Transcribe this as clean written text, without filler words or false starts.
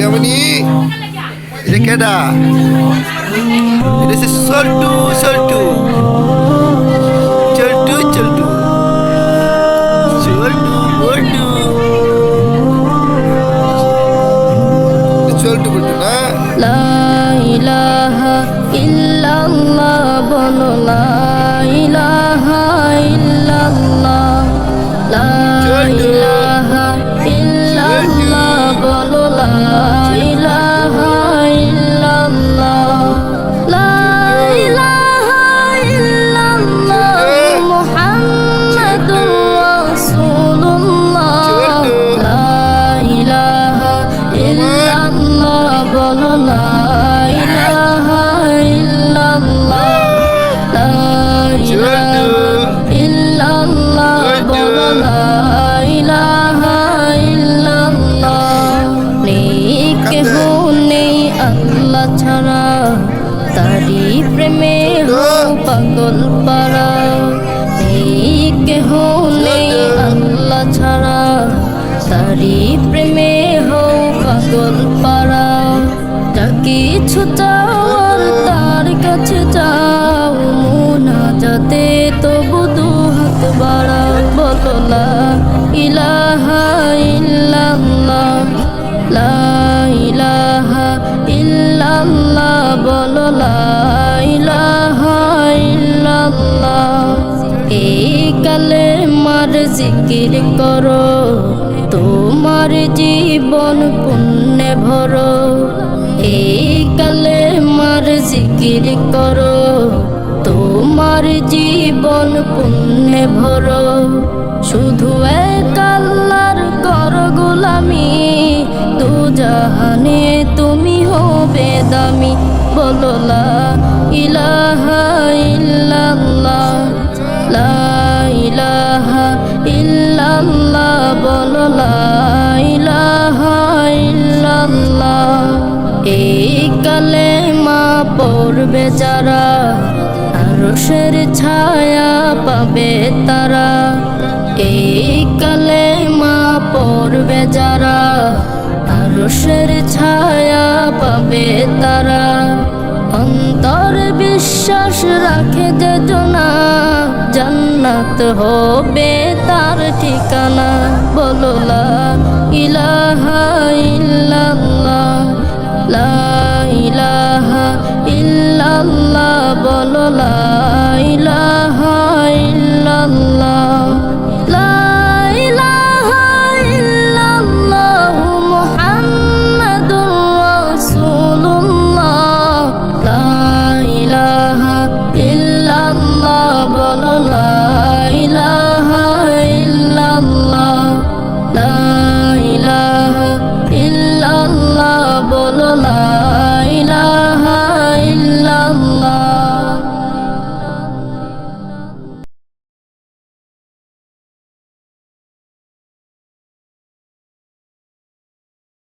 প্রিয়ামণি এটা কেডা? এটা হচ্ছে সল্টু সল্টু চল্টু চল্টু চল্টু বল্টু চল্টু বল্টু না। লা ইলাহা ইল্লাল্লাহ বলো লা ইলাহা ইল্লাল্লাহ লা ইলাহা ইল্লাল্লাহ বলো লা ইলাহা ইল্লাল্লাহ লা ইলাহা ইল্লাল্লাহ মুহাম্মাদুর রাসূলুল্লাহ লা ইলাহা ইল্লাল্লাহ বলো লা ইলাহা ইল্লাল্লাহ লা ইলাহা ইল্লাল্লাহ বলো লা ইলাহা ইল্লাল্লাহ নেই কেহ নেই আল্লাহ ছাড়া তারি প্রেমে হো পাগল পারা নেই কেহ নেই আল্লাহ ছাড়া তারি প্রেমে হো পাগল পারা যা কিছু চাওয়ার তার কাছে যাও মুনাজাতে তবু দুহাত বাড়াও বলো লা ইলাহা ইল্লাল্লাহ লা ইলাহা ইল্লাল্লাহ বলো লা ইলাহা ইল্লাল্লাহ এই কালেমার জিকির করো তোমার জীবন পুণ্যে ভরো এই কালেমার জিকির করো তোমার জীবন পুণ্যে ভরো শুধু এক আল্লাহর কর গোলামি দু জাহানে তুমি হবে দামি বলো লা ইলাহা ইল্লাল্লাহ লা ইলাহা ইল্লাল্লাহ বলো লা ইলাহা ইল্লাল্লাহ এই কালেমা পড়বে যারা আরশের ছায়া পাবে তারা এই কালেমা পড়বে যারা আরশের ছায়া পাবে তারা অন্তর বিশ্বাস রাখে যে জনা জান্নাত হবে তার ঠিকানা বলো লা ইলাহা ইল্লাল্লাহ লা ইলাহা ইল্লাল্লাহ বলো লা